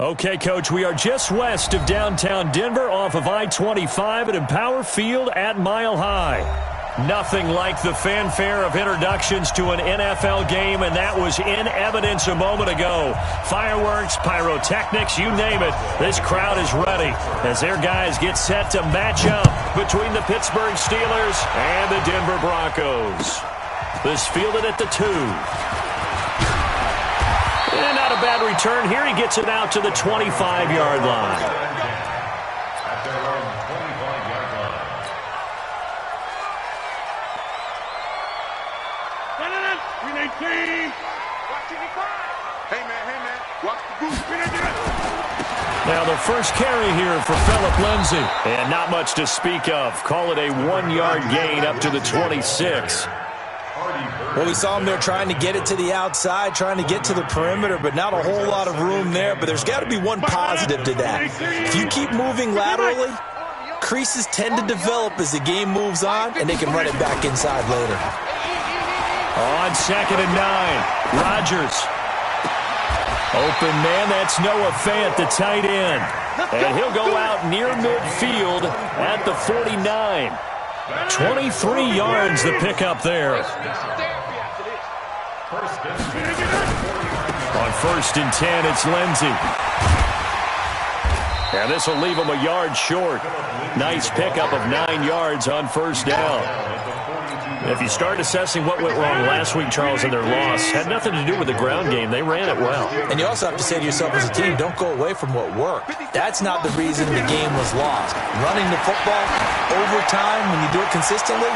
Okay, Coach, we are just west of downtown Denver off of I-25 at Empower Field at Mile High. Nothing like the fanfare of introductions to an NFL game, and that was in evidence a moment ago. Fireworks, pyrotechnics, you name it. This crowd is ready as their guys get set to match up between the Pittsburgh Steelers and the Denver Broncos. This fielded at the 2. And not a bad return here. He gets it out to the 25-yard line. Now the first carry here for Phillip Lindsay. And not much to speak of. Call it a 1-yard gain up to the 26. Well, we saw him there trying to get it to the outside, trying to get to the perimeter, but not a whole lot of room there. But there's got to be one positive to that. If you keep moving laterally, creases tend to develop as the game moves on, and they can run it back inside later. On 2nd and 9, Rodgers. Open man, that's Noah Fant, the tight end. And he'll go out near midfield at the 49. 23 yards the pickup there. On 1st and 10, it's Lindsay. And this will leave him a yard short. Nice pickup of 9 yards on 1st down. If you start assessing what went wrong last week, Charles, in their loss, had nothing to do with the ground game. They ran it well. And you also have to say to yourself as a team, don't go away from what worked. That's not the reason the game was lost. Running the football over time, when you do it consistently,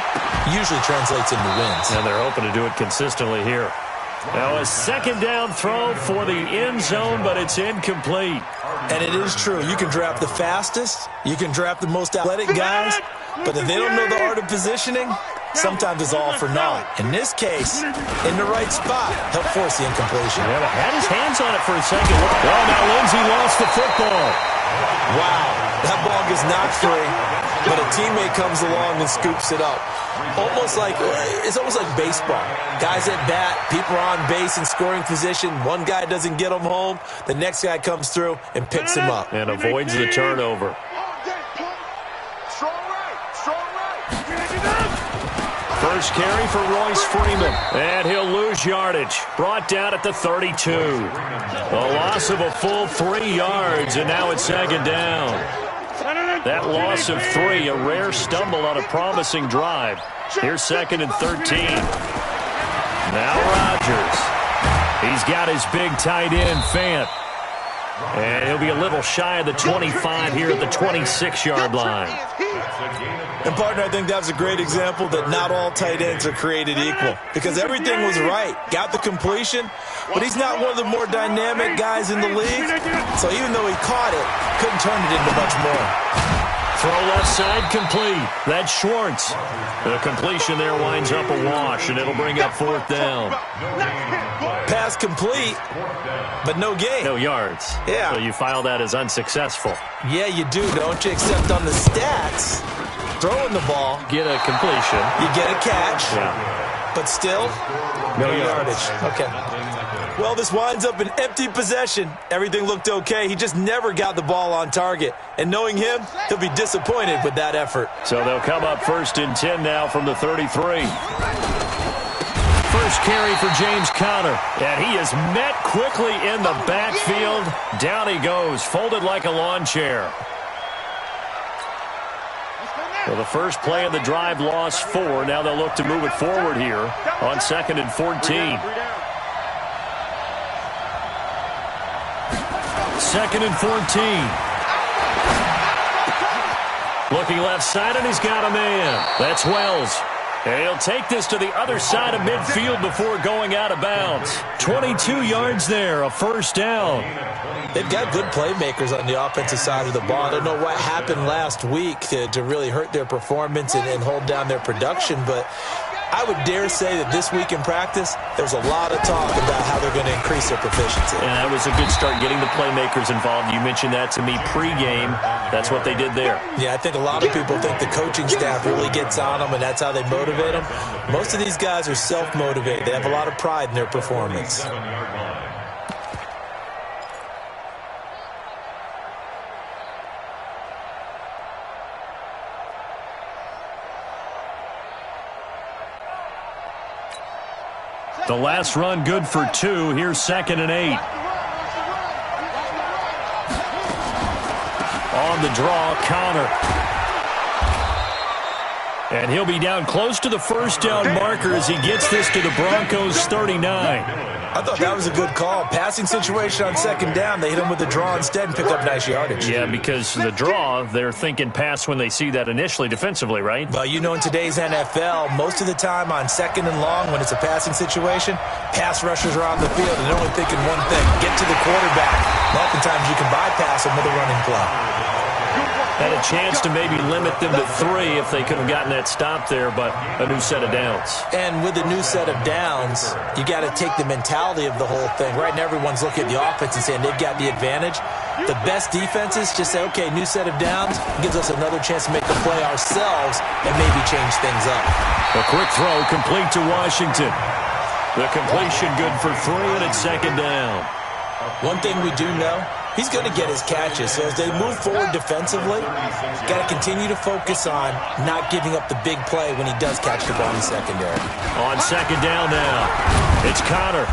usually translates into wins. And they're hoping to do it consistently here. Now a 2nd down throw for the end zone, but it's incomplete. And it is true. You can draft the fastest. You can draft the most athletic guys. But if they don't know the art of positioning, sometimes it's all for naught. In this case, in the right spot, help force the incompletion. Yeah, had his hands on it for a second. Well, now Lindsay lost the football. Wow, that ball gets knocked free, but a teammate comes along and scoops it up. It's almost like baseball. Guys at bat, people are on base in scoring position. One guy doesn't get him home. The next guy comes through and picks him up. And avoids the turnover. First carry for Royce Freeman. And he'll lose yardage. Brought down at the 32. A loss of a full 3 yards, and now it's 2nd down. That loss of 3, a rare stumble on a promising drive. Here's 2nd and 13. Now Rodgers. He's got his big tight end, Fant. And he'll be a little shy of the 25 here at the 26-yard line. And, partner, I think that's a great example that not all tight ends are created equal. Because everything was right. Got the completion, but he's not one of the more dynamic guys in the league. So even though he caught it, couldn't turn it into much more. Throw left side complete. That's Schwartz. The completion there winds up a wash, and it'll bring up 4th down. Pass complete, but no gain. No yards. Yeah. So you file that as unsuccessful. Yeah, you do, don't you? Except on the stats, throwing the ball. Get a completion. You get a catch. Yeah. But still, no yardage. Okay. Well, this winds up an empty possession. Everything looked okay. He just never got the ball on target. And knowing him, he'll be disappointed with that effort. So they'll come up 1st and 10 now from the 33. First carry for James Conner. And he is met quickly in the backfield. Down he goes, folded like a lawn chair. Well, the first play of the drive lost 4. Now they'll look to move it forward here on 2nd and 14. 2nd and 14. Looking left side, and he's got a man. That's Wells. And he'll take this to the other side of midfield before going out of bounds. 22 yards there, a 1st down. They've got good playmakers on the offensive side of the ball. I don't know what happened last week to really hurt their performance and hold down their production, but I would dare say that this week in practice, there's a lot of talk about how they're going to increase their proficiency. And that was a good start, getting the playmakers involved. You mentioned that to me pregame. That's what they did there. Yeah, I think a lot of people think the coaching staff really gets on them, and that's how they motivate them. Most of these guys are self-motivated. They have a lot of pride in their performance. The last run good for 2. Here's 2nd and 8. On the draw, Connor. And he'll be down close to the first down marker as he gets this to the Broncos' 39. I thought that was a good call. Passing situation on 2nd down. They hit him with the draw instead and pick up nice yardage. Yeah, because the draw, they're thinking pass when they see that initially defensively, right? Well, you know, in today's NFL, most of the time on 2nd and long, when it's a passing situation, pass rushers are on the field and they're only thinking one thing, get to the quarterback. And oftentimes you can bypass them with a running play. Had a chance to maybe limit them to 3 if they could have gotten that stop there, but a new set of downs. And with a new set of downs, you got to take the mentality of the whole thing. Right now, everyone's looking at the offense and saying they've got the advantage. The best defenses just say, okay, new set of downs gives us another chance to make the play ourselves and maybe change things up. A quick throw complete to Washington. The completion good for 3, and it's 2nd down. One thing we do know, he's going to get his catches. So as they move forward defensively, got to continue to focus on not giving up the big play when he does catch the ball in the secondary. On 2nd down now, it's Connor.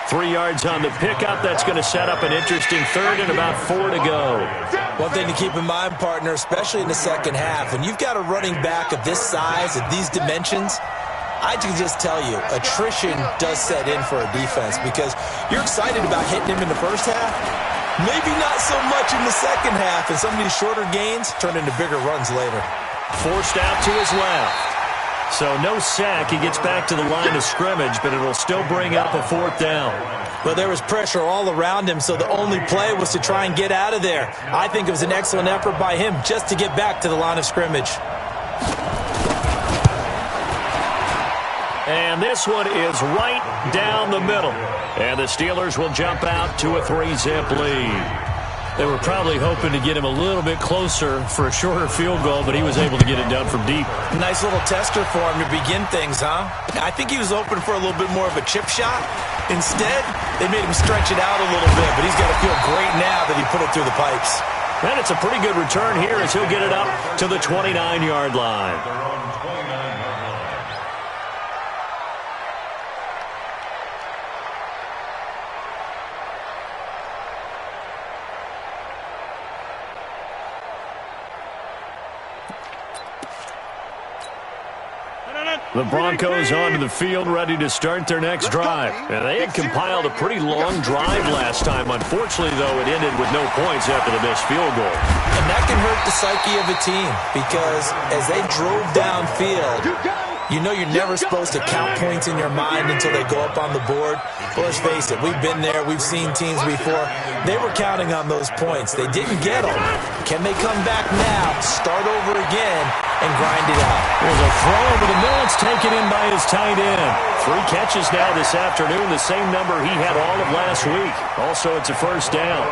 3 yards on the pickup. That's going to set up an interesting 3rd and about 4 to go. One thing to keep in mind, partner, especially in the second half, when you've got a running back of this size, of these dimensions, I can just tell you, attrition does set in for a defense because you're excited about hitting him in the first half. Maybe not so much in the second half, and some of these shorter gains turn into bigger runs later. Forced out to his left. So no sack. He gets back to the line of scrimmage, but it'll still bring up a 4th down. Well, there was pressure all around him, so the only play was to try and get out of there. I think it was an excellent effort by him just to get back to the line of scrimmage. And this one is right down the middle. And the Steelers will jump out to a 3-zip lead. They were probably hoping to get him a little bit closer for a shorter field goal, but he was able to get it done from deep. Nice little tester for him to begin things, huh? I think he was open for a little bit more of a chip shot. Instead, they made him stretch it out a little bit, but he's got to feel great now that he put it through the pipes. And it's a pretty good return here as he'll get it up to the 29-yard line. The Broncos onto the field, ready to start their next drive. And they had compiled a pretty long drive last time. Unfortunately, though, it ended with no points after the missed field goal. And that can hurt the psyche of a team because as they drove downfield, you know you're never supposed to count points in your mind until they go up on the board. Well, let's face it, we've been there. We've seen teams before. They were counting on those points. They didn't get them. Can they come back now, start over again, and grind it out? There's a throw over the middle. It's taken in by his tight end. 3 catches now this afternoon, the same number he had all of last week. Also, it's a 1st down.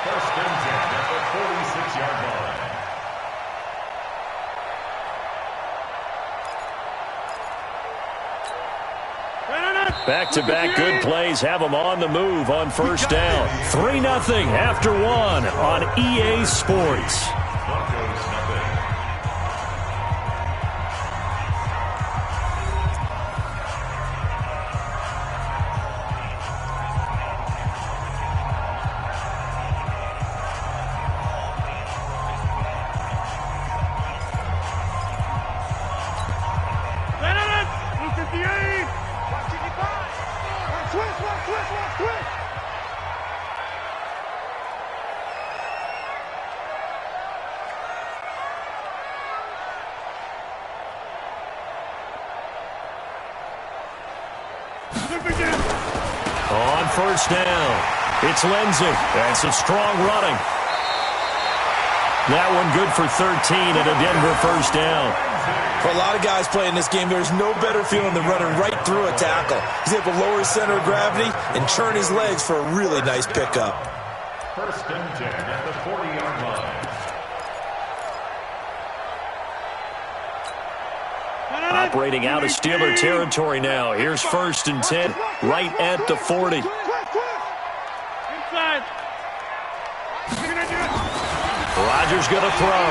First and 10 at the 46-yard line. Back-to-back good plays have them on the move on 1st down. 3-0 after 1 on EA Sports. On 1st down, it's Lindsey. That's a strong running. That one good for 13 and a Denver 1st down. For a lot of guys playing this game, there's no better feeling than running right through a tackle. He's able to lower his center of gravity and turn his legs for a really nice pickup. 1st and 10 at the 40-yard line. Operating out of Steeler territory now. Here's 1st and 10, right at the 40. Rodgers going to throw.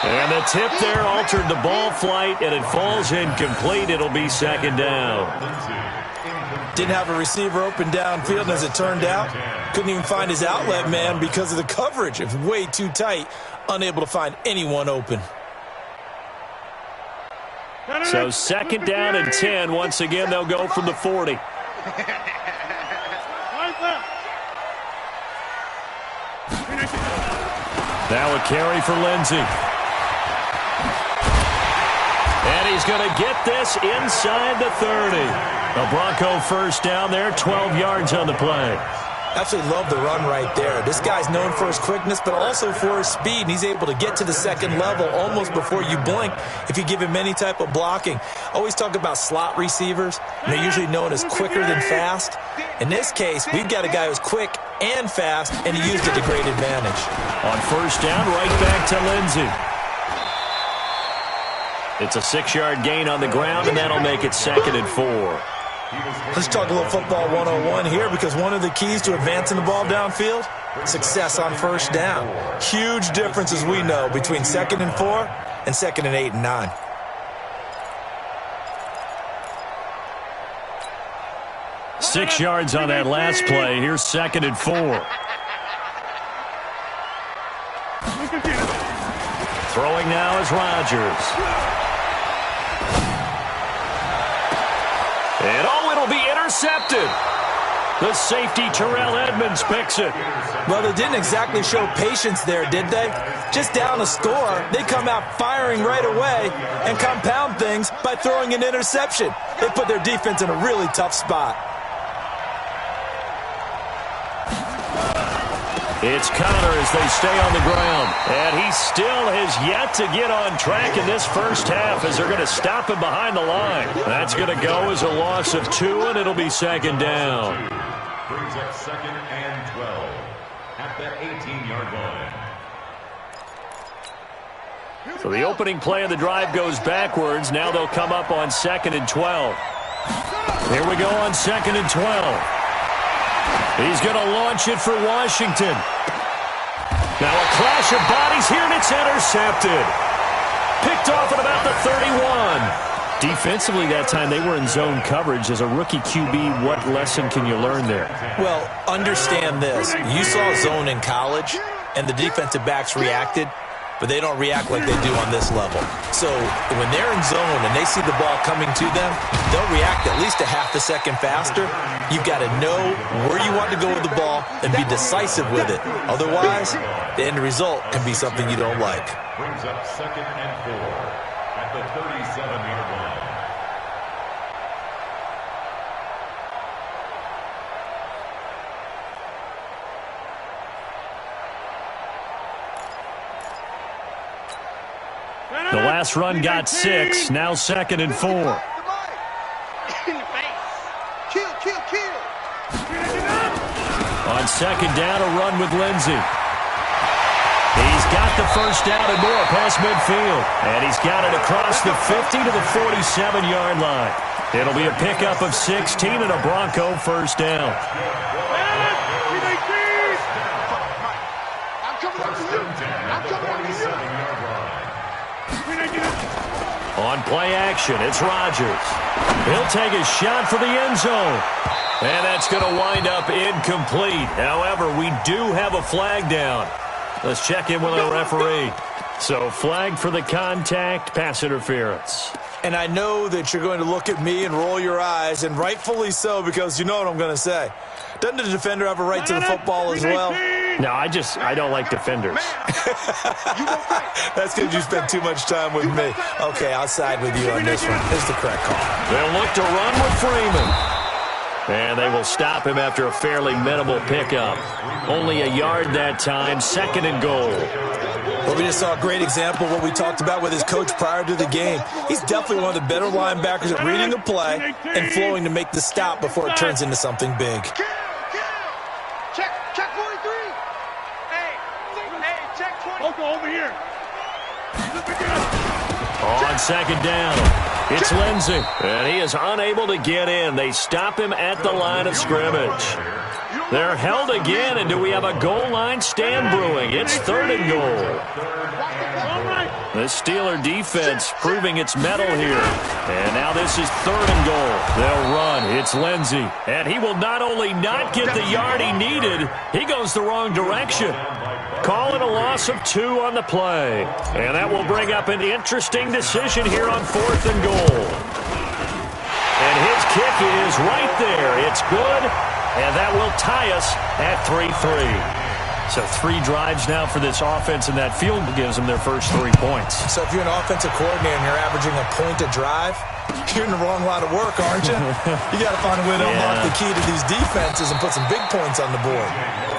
And the tip there altered the ball flight, and it falls incomplete. It'll be second down. Didn't have a receiver open downfield, and as it turned out, couldn't even find his outlet man because of the coverage. It was way too tight, unable to find anyone open. So second down and 10. Once again, they'll go from the 40. Now a carry for Lindsey. And he's going to get this inside the 30. A Bronco first down there, 12 yards on the play. Absolutely love the run right there. This guy's known for his quickness, but also for his speed. And he's able to get to the second level almost before you blink if you give him any type of blocking. Always talk about slot receivers. And they're usually known as quicker than fast. In this case, we've got a guy who's quick and fast, and he used it to great advantage. On first down, right back to Lindsey. It's a 6-yard gain on the ground, and that'll make it second and 4. Let's talk a little football 101 here, because one of the keys to advancing the ball downfield, success on first down. Huge difference, as we know, between second and 4 and second and 8 and 9. Six yards on that last play. Here's second and 4. Throwing now is Rodgers. And it'll be intercepted. The safety, Terrell Edmonds, picks it. Well, they didn't exactly show patience there, did they? Just down a score, they come out firing right away and compound things by throwing an interception. They put their defense in a really tough spot. It's Connor as they stay on the ground. And he still has yet to get on track in this first half as they're going to stop him behind the line. That's going to go as a loss of 2, and it'll be second down. Brings up second and 12 at the 18-yard line. So the opening play of the drive goes backwards. Now they'll come up on second and 12. Here we go on second and 12. He's going to launch it for Washington. Now a clash of bodies here, and it's intercepted. Picked off at about the 31. Defensively that time, they were in zone coverage. As a rookie QB, what lesson can you learn there? Well, understand this. You saw zone in college, and the defensive backs reacted, but they don't react like they do on this level. So when they're in zone and they see the ball coming to them, they'll react at least a half a second faster. You've got to know where you want to go with the ball and be decisive with it. Otherwise, the end result can be something you don't like. Brings up second and 4 at the 37-yard line. The last run got 6. Now second and 4. On second down, a run with Lindsey. He's got the first down and more past midfield. And he's got it across the 50 to the 47-yard line. It'll be a pickup of 16 and a Bronco first down. On play action, it's Rodgers. He'll take a shot for the end zone. And that's going to wind up incomplete. However, we do have a flag down. Let's check in with our referee. So, flag for the contact, pass interference. And I know that you're going to look at me and roll your eyes, and rightfully so, because you know what I'm going to say. Doesn't the defender have a right to the football as well? No, I don't like defenders. That's because you spend too much time with me. Okay, I'll side with you on this one. This is the correct call. They'll look to run with Freeman. And they will stop him after a fairly minimal pickup. Only a yard that time, second and goal. Well, we just saw a great example of what we talked about with his coach prior to the game. He's definitely one of the better linebackers at reading a play and flowing to make the stop before it turns into something big. Check 43. Hey, check 20. Over here. On second down, It's Lindsey, and he is unable to get in. They stop him at the line of scrimmage. They're held again, and do we have a goal line stand brewing? It's 3rd and goal. The Steeler defense proving its mettle here. And now this is 3rd and goal. They'll run. It's Lindsey. And he will not only not get the yard he needed, he goes the wrong direction. Call it a loss of 2 on the play. And that will bring up an interesting decision here on 4th and goal. And his kick is right there. It's good. And that will tie us at 3-3. So 3 drives now for this offense, and that field gives them their first 3 points. So if you're an offensive coordinator and you're averaging a point a drive, you're in the wrong line of work, aren't you? You got to find a way to unlock the key to these defenses and put some big points on the board.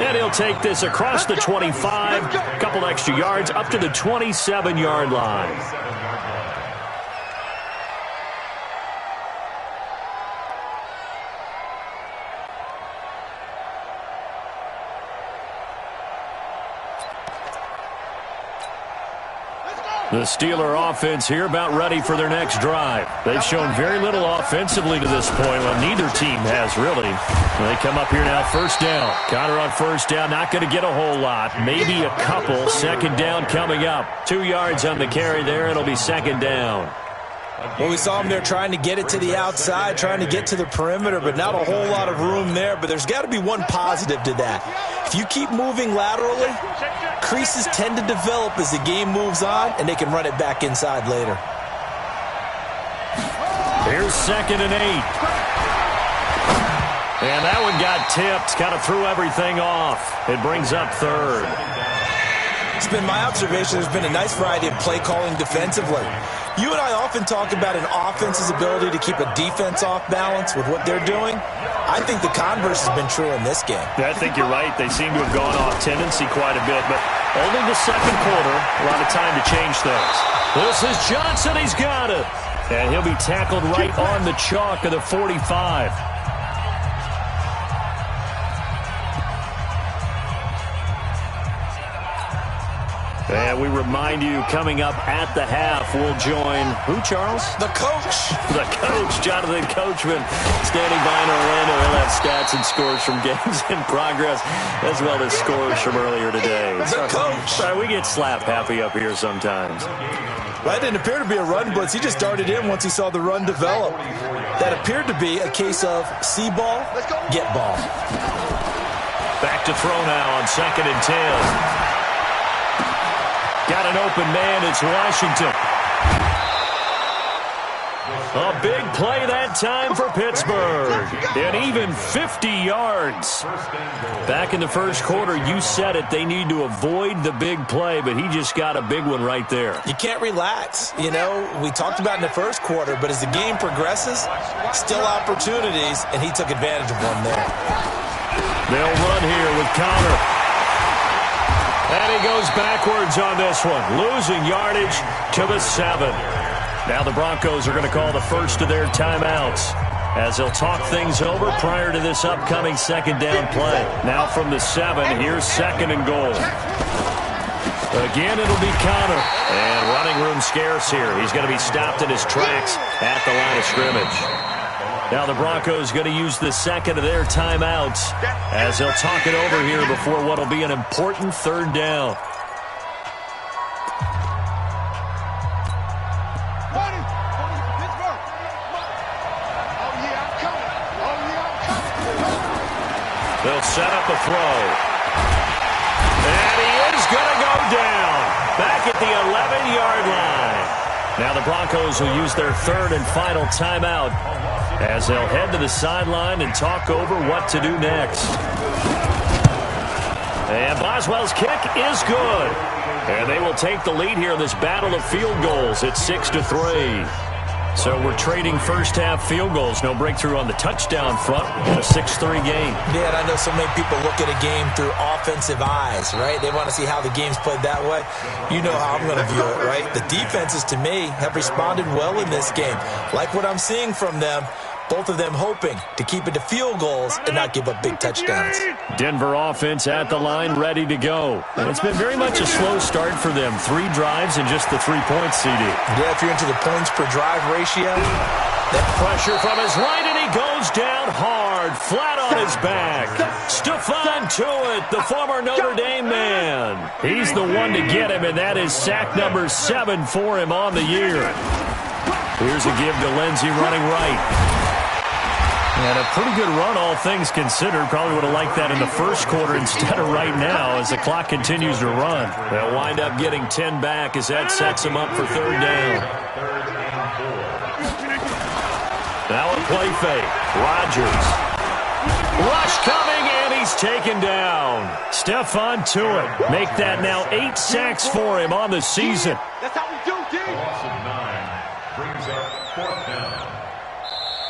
And he'll take this across the 25, a couple extra yards, up to the 27-yard line. The Steeler offense here about ready for their next drive. They've shown very little offensively to this point. Well, neither team has really. They come up here now, 1st down. Connor on 1st down, not going to get a whole lot. Maybe a couple. 2nd down coming up. 2 yards on the carry there. It'll be 2nd down. Well, we saw him there trying to get it to the outside, trying to get to the perimeter, but not a whole lot of room there. But there's got to be one positive to that. If you keep moving laterally, creases tend to develop as the game moves on, and they can run it back inside later. Here's 2nd and 8. And that one got tipped, kind of threw everything off. It brings up 3rd. It's been my observation there's been a nice variety of play calling defensively. You and I often talk about an offense's ability to keep a defense off balance with what they're doing. I think the converse has been true in this game. I think you're right. They seem to have gone off tendency quite a bit, but only the 2nd quarter, a lot of time to change things. This is Johnson. He's got it. And he'll be tackled right on the chalk of the 45. And we remind you, coming up at the half, we'll join who, Charles? The coach. The coach, Jonathan Coachman, standing by in Orlando. He'll have stats and scores from games in progress, as well as scores from earlier today. The coach. Sorry, we get slap happy up here sometimes. Well, that didn't appear to be a run blitz. He just darted in once he saw the run develop. That appeared to be a case of see ball, get ball. Back to throw now on 2nd and 10. Got an open man. It's Washington. A big play that time for Pittsburgh. And even 50 yards. Back in the 1st quarter, you said it. They need to avoid the big play, but he just got a big one right there. You can't relax. You know, we talked about in the 1st quarter, but as the game progresses, still opportunities, and he took advantage of one there. They'll run here with Connor. And he goes backwards on this one, losing yardage to the 7. Now the Broncos are going to call the first of their timeouts as they'll talk things over prior to this upcoming 2nd down play. Now from the 7, here's 2nd and goal. Again, it'll be Connor. And running room scarce here. He's going to be stopped in his tracks at the line of scrimmage. Now the Broncos going to use the 2nd of their timeouts as they'll talk it over here before what will be an important 3rd down. They'll set up a throw. And he is going to go down back at the 11-yard line. Now the Broncos will use their 3rd and final timeout as they'll head to the sideline and talk over what to do next. And Boswell's kick is good. And they will take the lead here in this battle of field goals. It's 6-3. So we're trading first-half field goals. No breakthrough on the touchdown front in a 6-3 game. Yeah, and I know so many people look at a game through offensive eyes, right? They want to see how the game's played that way. You know how I'm going to view it, right? The defenses, to me, have responded well in this game. Like what I'm seeing from them. Both of them hoping to keep it to field goals and not give up big touchdowns. Denver offense at the line, ready to go. And it's been very much a slow start for them. 3 drives and just the 3 points, CD. Yeah, if you're into the points per drive ratio. That pressure from his right, and he goes down hard, flat on his back. Stephon Tuitt, the former Notre Dame man. He's the one to get him, and that is sack number 7 for him on the year. Here's a give to Lindsey running right. And a pretty good run, all things considered. Probably would have liked that in the first quarter instead of right now as the clock continues to run. They'll wind up getting 10 back as that sets them up for 3rd down. Now a play fake. Rodgers. Rush coming, and he's taken down. Stephon Tuitt make that now 8 sacks for him on the season. That's how we do, D. A loss of 9 brings up 4th down.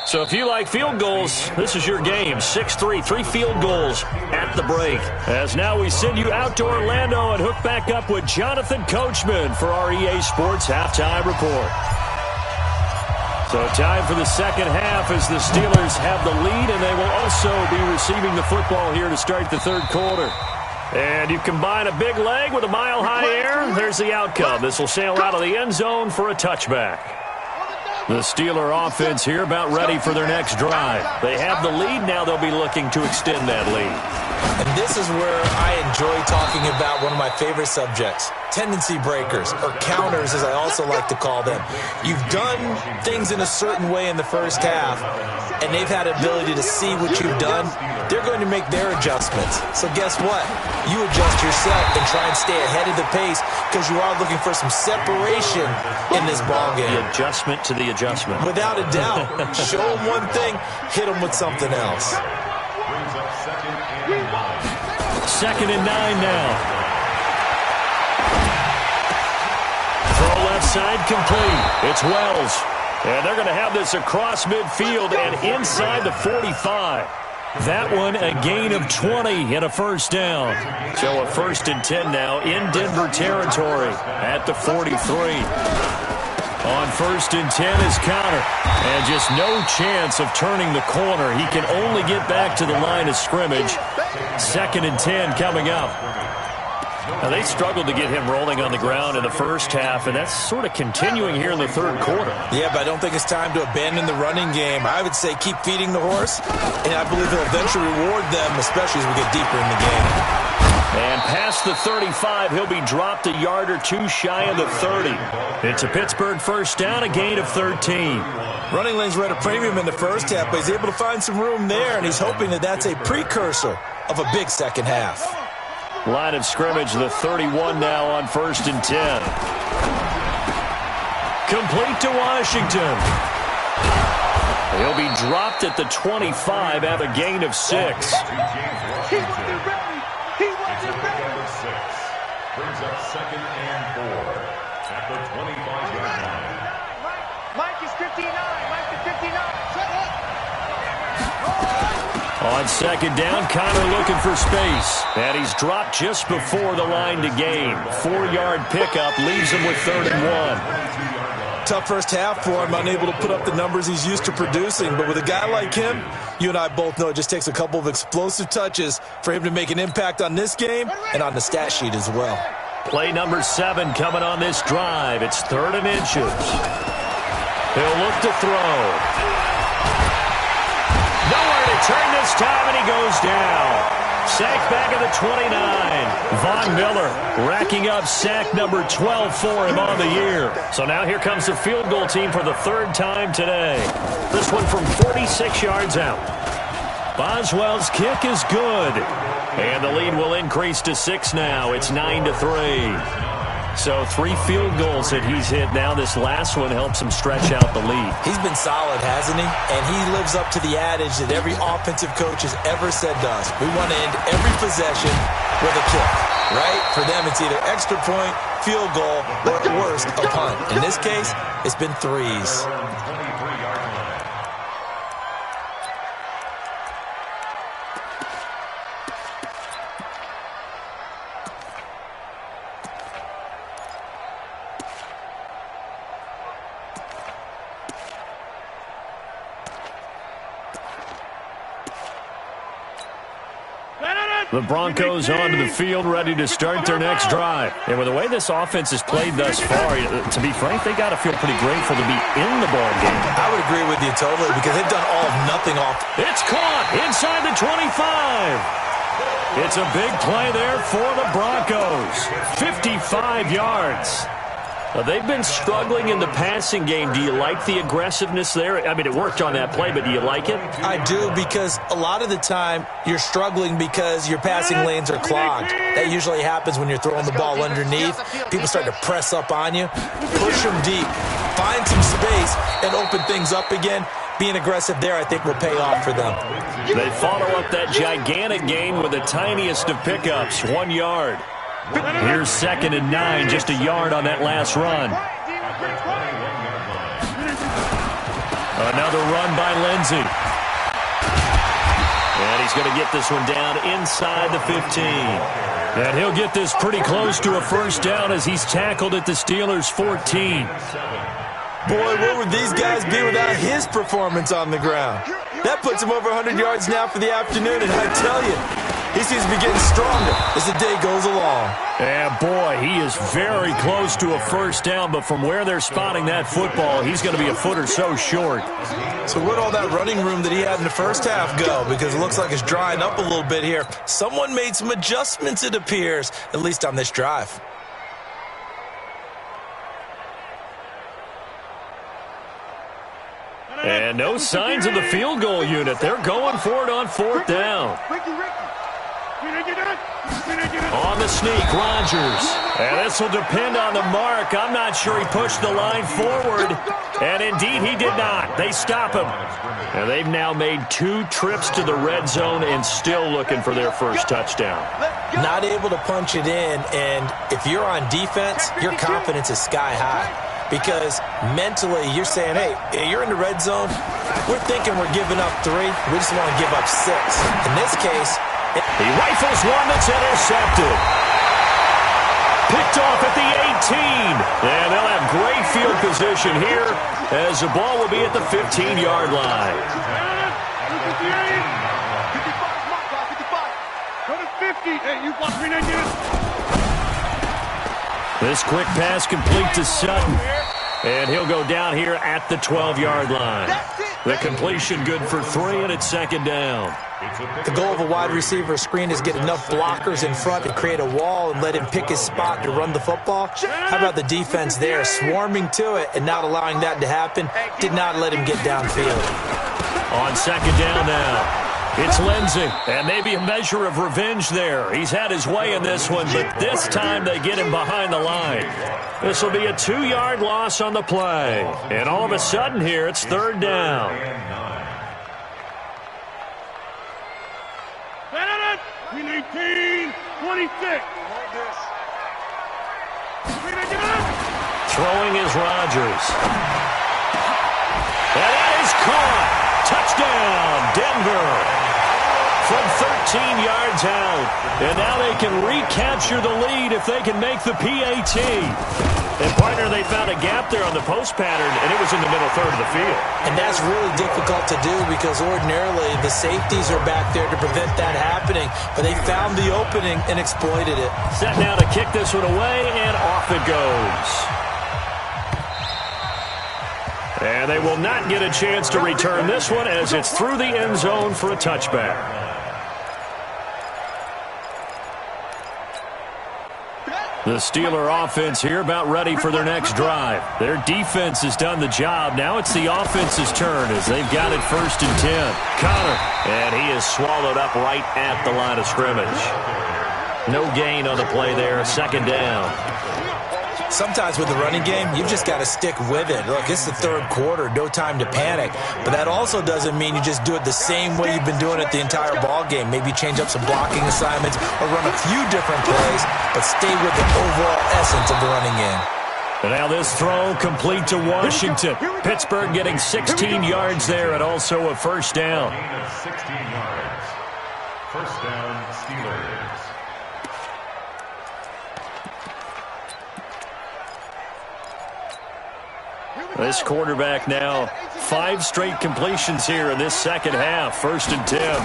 So if you like field goals, this is your game. 6-3, 3 field goals at the break. As now we send you out to Orlando and hook back up with Jonathan Coachman for our EA Sports Halftime Report. So time for the second half as the Steelers have the lead, and they will also be receiving the football here to start the 3rd quarter. And you combine a big leg with a mile-high air, there's the outcome. This will sail out of the end zone for a touchback. The Steeler offense here about ready for their next drive. They have the lead. Now they'll be looking to extend that lead. And this is where I enjoy talking about one of my favorite subjects, tendency breakers, or counters as I also like to call them. You've done things in a certain way in the first half, and they've had the ability to see what you've done. They're going to make their adjustments. So guess what? You adjust yourself and try and stay ahead of the pace because you are looking for some separation in this ballgame. The adjustment to the adjustment. Without a doubt. Show them one thing, hit them with something else. Brings up 2nd and 9. 2nd and 9 now. Throw left side complete. It's Wells. And they're going to have this across midfield and inside the 45. That one a gain of 20 and a 1st down. So a 1st and 10 now in Denver territory at the 43. On 1st and 10 is Connor. And just no chance of turning the corner. He can only get back to the line of scrimmage. 2nd and 10 coming up. Now, they struggled to get him rolling on the ground in the first half, and that's sort of continuing here in the 3rd quarter. Yeah, but I don't think it's time to abandon the running game. I would say keep feeding the horse, and I believe he'll eventually reward them, especially as we get deeper in the game. And past the 35, he'll be dropped a yard or 2 shy of the 30. It's a Pittsburgh 1st down, a gain of 13. Running lanes were at a premium in the first half, but he's able to find some room there, and he's hoping that that's a precursor of a big second half. Line of scrimmage, the 31 now on 1st and 10. Complete to Washington. He'll be dropped at the 25, have a gain of 6. He wasn't ready. He wasn't ready. Number 6 brings up 2nd and 4 at the 25-yard line. Mike is 59. Mike is 59. Shut up. On 2nd down, Connor looking for space. And he's dropped just before the line to gain. 4-yard pickup leaves him with 3rd and 1. Tough first half for him, unable to put up the numbers he's used to producing. But with a guy like him, you and I both know it just takes a couple of explosive touches for him to make an impact on this game and on the stat sheet as well. Play number 7 coming on this drive. It's 3rd and inches. He'll look to throw. Nowhere to turn this time, and he goes down. Sack back at the 29. Von Miller racking up sack number 12 for him on the year. So now here comes the field goal team for the 3rd time today. This one from 46 yards out. Boswell's kick is good. And the lead will increase to 6 now. It's 9-3. So 3 field goals that he's hit now. This last one helps him stretch out the lead. He's been solid, hasn't he? And he lives up to the adage that every offensive coach has ever said to us. We want to end every possession with a kick, right? For them, it's either extra point, field goal, or at worst, a punt. In this case, it's been 3s. The Broncos onto the field, ready to start their next drive. And with the way this offense has played thus far, to be frank, they got to feel pretty grateful to be in the ball game. I would agree with you totally because they've done all of nothing off. It's caught inside the 25. It's a big play there for the Broncos. 55 yards. They've been struggling in the passing game. Do you like the aggressiveness there? I mean, it worked on that play, but do you like it? I do, because a lot of the time you're struggling because your passing lanes are clogged. That usually happens when you're throwing the ball underneath. People start to press up on you. Push them deep. Find some space and open things up again. Being aggressive there, I think, will pay off for them. They follow up that gigantic gain with the tiniest of pickups, 1 yard. Here's 2nd and 9, just a yard on that last run. Another run by Lindsey. And he's going to get this one down inside the 15. And he'll get this pretty close to a first down as he's tackled at the Steelers' 14. Boy, where would these guys be without his performance on the ground? That puts him over 100 yards now for the afternoon, and I tell you, he seems to be getting stronger as the day goes along. And boy, he is very close to a first down, but from where they're spotting that football, he's going to be a foot or so short. So where'd all that running room that he had in the first half go? Because it looks like it's drying up a little bit here. Someone made some adjustments, it appears, at least on this drive. And no signs of the field goal unit. They're going for it on 4th down. On the sneak, Rodgers. And this will depend on the mark. I'm not sure he pushed the line forward. And indeed, he did not. They stop him. And they've now made 2 trips to the red zone and still looking for their first touchdown. Not able to punch it in. And if you're on defense, your confidence is sky high. Because mentally, you're saying, hey, you're in the red zone. We're thinking we're giving up 3. We just want to give up 6. In this case, he rifles one that's intercepted. Picked off at the 18. And they'll have great field position here as the ball will be at the 15-yard line. 55. Hey, you watch me now, This quick pass complete to Sutton. And he'll go down here at the 12-yard line. The completion good for 3, and it's 2nd down. The goal of a wide receiver screen is get enough blockers in front to create a wall and let him pick his spot to run the football. How about the defense there, swarming to it and not allowing that to happen? Did not let him get downfield. On 2nd down now. It's Lindsey, and maybe a measure of revenge there. He's had his way in this one, but this time they get him behind the line. This will be a 2-yard loss on the play. And all of a sudden here, it's 3rd down. 19, 26. Throwing is Rodgers. And that is caught. Touchdown, Denver. From 13 yards out. And now they can recapture the lead if they can make the PAT. And, partner, they found a gap there on the post pattern, and it was in the middle third of the field. And that's really difficult to do because ordinarily the safeties are back there to prevent that happening. But they found the opening and exploited it. Set now to kick this one away, and off it goes. And they will not get a chance to return this one as it's through the end zone for a touchback. The Steeler offense here about ready for their next drive. Their defense has done the job. Now it's the offense's turn as they've got it 1st and 10. Connor, and he is swallowed up right at the line of scrimmage. No gain on the play there, 2nd down. Sometimes with the running game, you've just got to stick with it. Look, it's the 3rd quarter, no time to panic. But that also doesn't mean you just do it the same way you've been doing it the entire ball game. Maybe change up some blocking assignments or run a few different plays, but stay with the overall essence of the running game. And now this throw complete to Washington. Pittsburgh getting 16 yards there and also a 1st down. 16 yards. 1st down, Steelers. This quarterback now 5 straight completions here in this 2nd half. 1st and 10.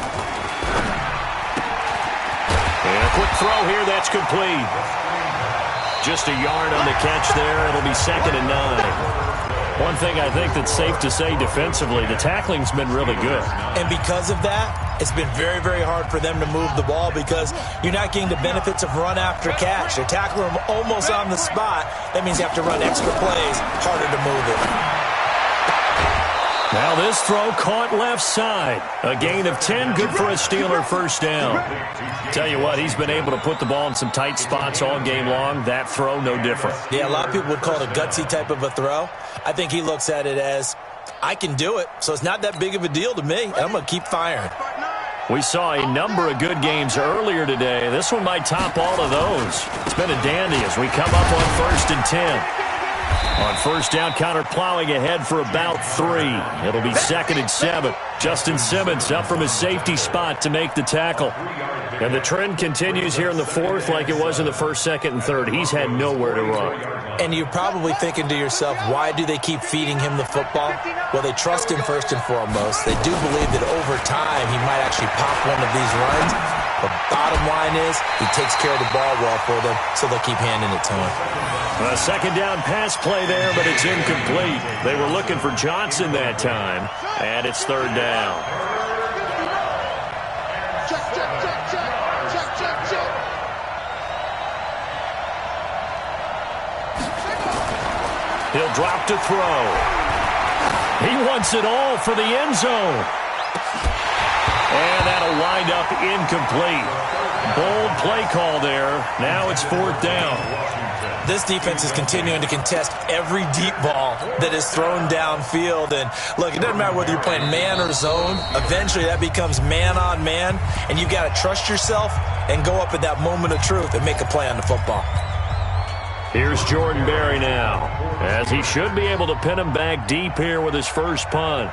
quick throw here. That's complete. Just a yard on the catch there. It'll be 2nd and 9. One thing I think that's safe to say defensively, the tackling's been really good. And because of that, it's been very, very hard for them to move the ball because you're not getting the benefits of run after catch. They're tackling them almost on the spot. That means you have to run extra plays, harder to move it. Now this throw caught left side. A gain of 10, good for a Steeler first down. Tell you what, he's been able to put the ball in some tight spots all game long. That throw, no different. Yeah, a lot of people would call it a gutsy type of a throw. I think he looks at it as, I can do it, so it's not that big of a deal to me. I'm going to keep firing. We saw a number of good games earlier today. This one might top all of those. It's been a dandy as we come up on 1st and 10. On first down, Connor plowing ahead for about 3. It'll be 2nd and 7. Justin Simmons up from his safety spot to make the tackle. And the trend continues here in the 4th like it was in the 1st, 2nd, and 3rd. He's had nowhere to run. And you're probably thinking to yourself, why do they keep feeding him the football? Well, they trust him first and foremost. They do believe that over time he might actually pop one of these runs. The bottom line is he takes care of the ball well for them, so they'll keep handing it to him. A 2nd down pass play there, but it's incomplete. They were looking for Johnson that time, and it's 3rd down. He'll drop to throw. He wants it all for the end zone. And that'll wind up incomplete. Bold play call there. Now it's 4th down. This defense is continuing to contest every deep ball that is thrown downfield. And, look, it doesn't matter whether you're playing man or zone. Eventually that becomes man-on-man, and you've got to trust yourself and go up at that moment of truth and make a play on the football. Here's Jordan Berry now, as he should be able to pin him back deep here with his first punt.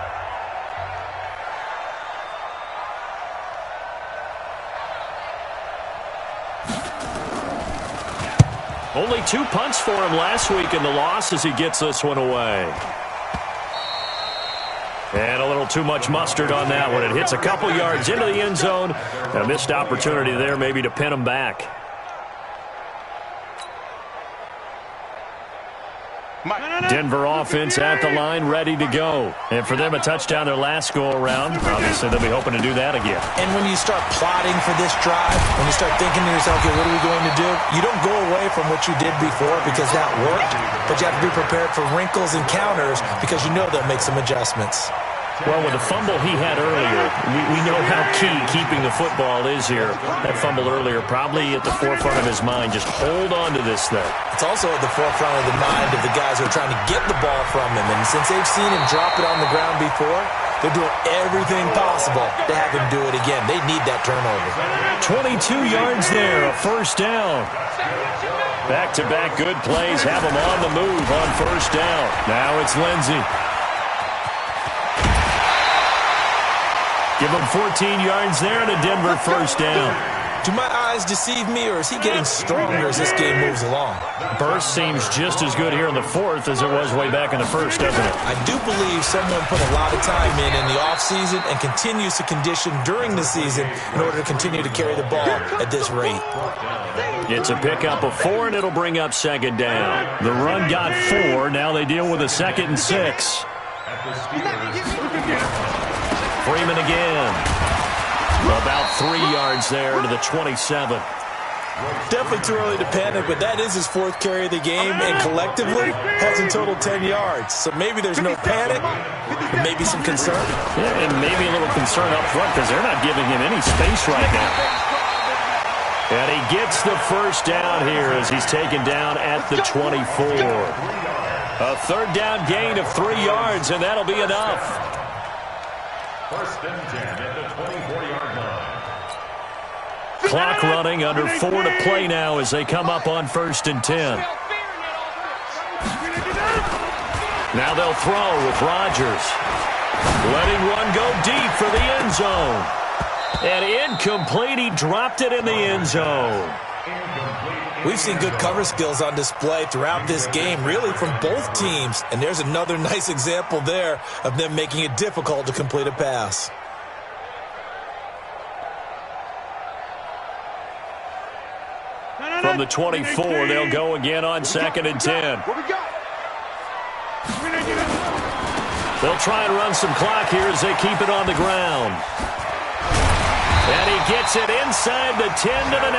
Only 2 punts for him last week in the loss as he gets this one away. And a little too much mustard on that one. It hits a couple yards into the end zone. A missed opportunity there maybe to pin him back. Denver offense at the line, ready to go. And for them, a touchdown their last go-around. Obviously, they'll be hoping to do that again. And when you start plotting for this drive, when you start thinking to yourself, okay, what are we going to do? You don't go away from what you did before because that worked, but you have to be prepared for wrinkles and counters because you know they'll make some adjustments. Well, with the fumble he had earlier, we know how key keeping the football is here. That fumble earlier probably at the forefront of his mind. Just hold on to this thing. It's also at the forefront of the mind of the guys who are trying to get the ball from him. And since they've seen him drop it on the ground before, they're doing everything possible to have him do it again. They need that turnover. 22 yards there, a first down. Back-to-back good plays have him on the move on first down. Now it's Lindsey. Give him 14 yards there and a Denver first down. Do my eyes deceive me, or is he getting stronger as this game moves along? Burst seems just as good here in the 4th as it was way back in the 1st, doesn't it? I do believe someone put a lot of time in the offseason and continues to condition during the season in order to continue to carry the ball at this rate. It's a pickup of 4, and it'll bring up 2nd down. The run got 4. Now they deal with a 2nd and 6. Freeman again. About 3 yards there to the 27. Definitely too early to panic, but that is his 4th carry of the game, and collectively has in total 10 yards. So maybe there's no panic, but maybe some concern. Yeah, and maybe a little concern up front because they're not giving him any space right now. And he gets the first down here as he's taken down at the 24. A 3rd down gain of 3 yards, and that'll be enough. 1st and 10 at the 24-yard line. Clock running, under 4 to play now as they come up on 1st and 10. Now they'll throw with Rodgers. Letting one go deep for the end zone. And incomplete. He dropped it in the end zone. We've seen good cover skills on display throughout this game, really from both teams. And there's another nice example there of them making it difficult to complete a pass. From the 24, they'll go again on 2nd and 10. What we got? They'll try and run some clock here as they keep it on the ground. And he gets it inside the 10 to the 9.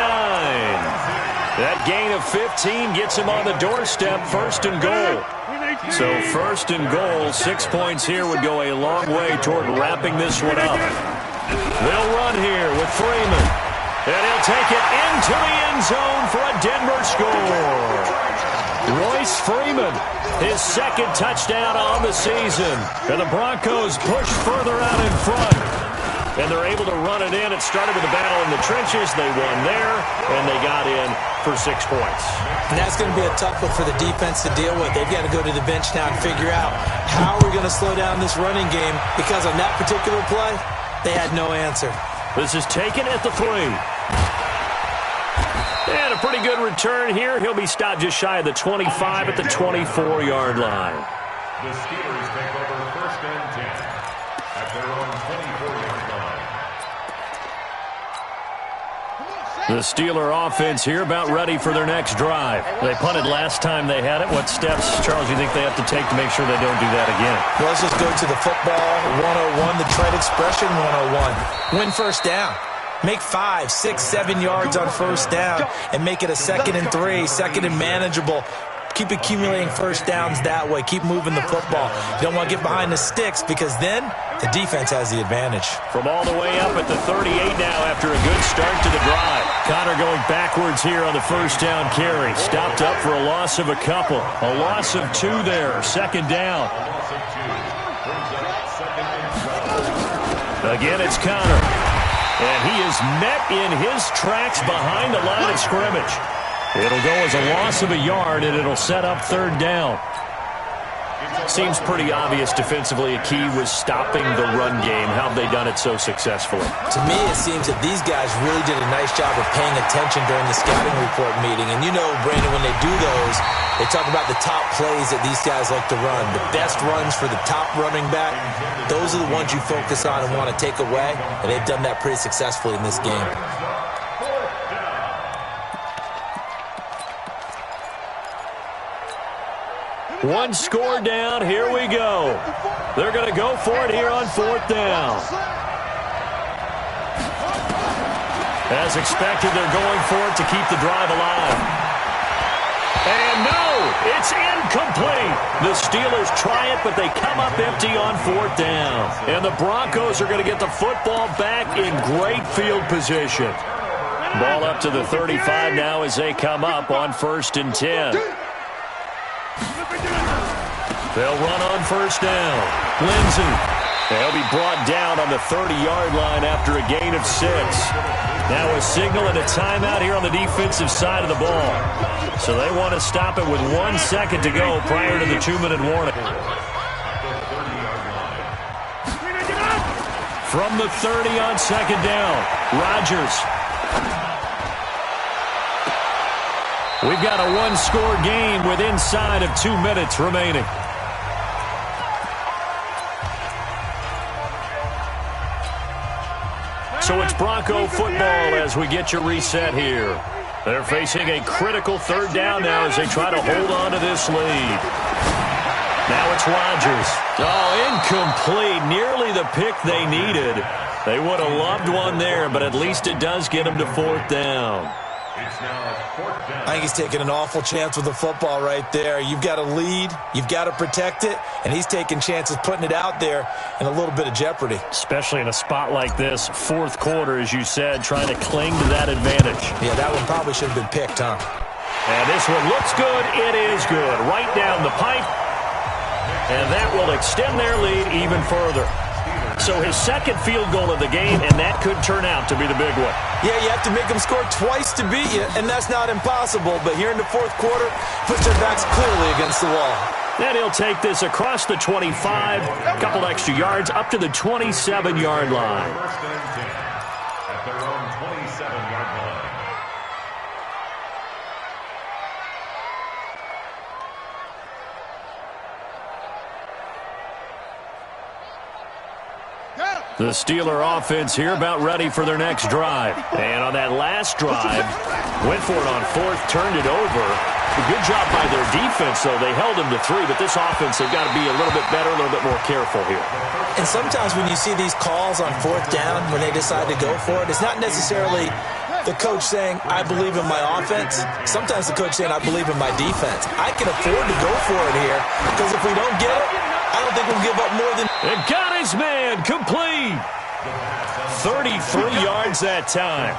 That gain of 15 gets him on the doorstep, 1st and goal. So 1st and goal, 6 points here would go a long way toward wrapping this one up. They'll run here with Freeman. And he'll take it into the end zone for a Denver score. Royce Freeman, his 2nd touchdown on the season. And the Broncos push further out in front. And they're able to run it in. It started with a battle in the trenches. They won there, and they got in for 6 points. And that's going to be a tough one for the defense to deal with. They've got to go to the bench now and figure out how we're going to slow down this running game, because on that particular play, they had no answer. This is taken at the 3. And a pretty good return here. He'll be stopped just shy of the 25 at the 24-yard line. The Steelers take over 1st and 10 at their own 24-yard line. The Steeler offense here about ready for their next drive. They punted last time they had it. What steps, Charles, you think they have to take to make sure they don't do that again? Well, let's just go to the football 101, the trade expression 101. Win 1st down. Make 5, 6, 7 yards on 1st down and make it a 2nd and 3, 2nd and manageable. Keep accumulating 1st downs that way. Keep moving the football. You don't want to get behind the sticks, because then the defense has the advantage. From all the way up at the 38 now after a good start to the drive. Connor going backwards here on the 1st down carry. Stopped up for a loss of a couple. A loss of 2 there. 2nd down. Again, it's Connor. And he is met in his tracks behind the line of scrimmage. It'll go as a loss of a yard, and it'll set up 3rd down. Seems pretty obvious defensively a key was stopping the run game. How have they done it so successfully? To me, it seems that these guys really did a nice job of paying attention during the scouting report meeting. And you know, Brandon, when they do those, they talk about the top plays that these guys like to run. The best runs for the top running back, those are the ones you focus on and want to take away. And they've done that pretty successfully in this game. One score down. Here we go. They're going to go for it here on 4th down. As expected, they're going for it to keep the drive alive. And no, it's incomplete. The Steelers try it, but they come up empty on 4th down. And the Broncos are going to get the football back in great field position. Ball up to the 35 now as they come up on 1st and 10. They'll run on 1st down. Lindsey. They'll be brought down on the 30-yard line after a gain of 6. Now a signal and a timeout here on the defensive side of the ball. So they want to stop it with 1 second to go prior to the 2-minute warning. From the 30 on 2nd down, Rodgers. We've got a one-score game with inside of 2 minutes remaining. So it's Bronco football as we get your reset here. They're facing a critical 3rd down now as they try to hold on to this lead. Now it's Rodgers. Oh, incomplete. Nearly the pick they needed. They would have loved one there, but at least it does get them to 4th down. It's now 4th down. I think he's taking an awful chance with the football right there. You've got to lead, you've got to protect it, and he's taking chances putting it out there in a little bit of jeopardy. Especially in a spot like this, 4th quarter, as you said, trying to cling to that advantage. Yeah, that one probably should have been picked, huh? And this one looks good. It is good. Right down the pipe. And that will extend their lead even further. So his 2nd field goal of the game, and that could turn out to be the big one. Yeah, you have to make them score twice to beat you, and that's not impossible. But here in the 4th quarter, puts their backs clearly against the wall. Then he'll take this across the 25, a couple extra yards, up to the 27-yard line. 1st and 10 at their own 27-yard line. Yeah. The Steeler offense here about ready for their next drive. And on that last drive, went for it on fourth, turned it over. A good job by their defense, though. They held them to 3, but this offense, they've got to be a little bit better, a little bit more careful here. And sometimes when you see these calls on fourth down, when they decide to go for it, it's not necessarily the coach saying, I believe in my offense. Sometimes the coach saying, I believe in my defense. I can afford to go for it here, because if we don't get it, I don't think we'll give up more than... And got his man complete. 33 yards that time.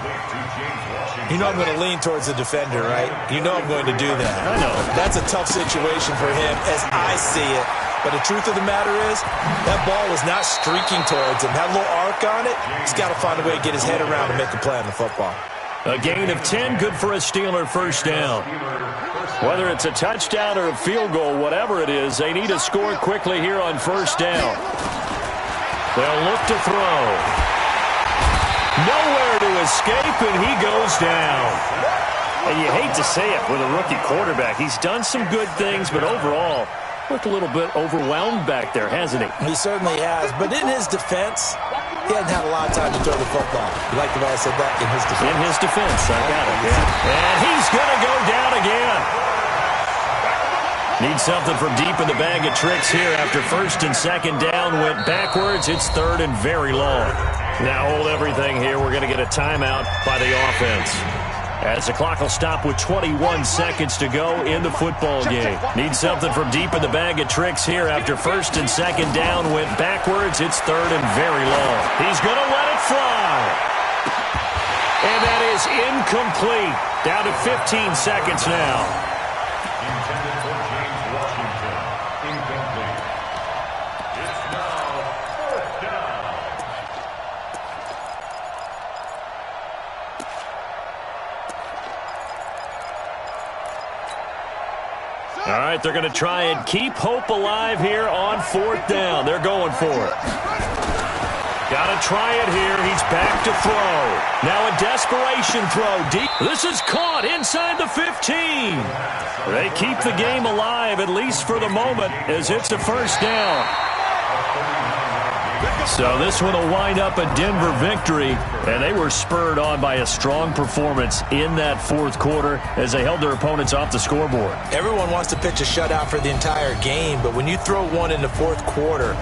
You know I'm going to lean towards the defender, right? You know I'm going to do that. I know. That's a tough situation for him as I see it. But the truth of the matter is, that ball was not streaking towards him. Had a little arc on it. He's got to find a way to get his head around and make a play on the football. A gain of 10, good for a Steeler first down. Whether it's a touchdown or a field goal, whatever it is, they need to score quickly here on first down. They'll look to throw. Nowhere to escape, and he goes down. And you hate to say it with a rookie quarterback. He's done some good things, but overall, looked a little bit overwhelmed back there, hasn't he? He certainly has. But in his defense, he hasn't had a lot of time to throw the football. You like the way I said that? In his defense. In his defense, I got it, yeah. And he's going to go down again. Need something from deep in the bag of tricks here after first and second down went backwards. It's third and very long. Now hold everything here. We're going to get a timeout by the offense, as the clock will stop with 21 seconds to go in the football game. Need something from deep in the bag of tricks here after first and second down went backwards. It's third and very long. He's going to let it fly. And that is incomplete. Down to 15 seconds now. Intended for James Washington. Incomplete. It's now fourth down. All right, they're going to try and keep hope alive here on fourth down. They're going for it. Got to try it here. He's back to throw. Now a desperation throw deep. This is caught inside the 15. They keep the game alive, at least for the moment, as it's a first down. So this one will wind up a Denver victory, and they were spurred on by a strong performance in that fourth quarter as they held their opponents off the scoreboard. Everyone wants to pitch a shutout for the entire game, but when you throw one in the fourth quarter,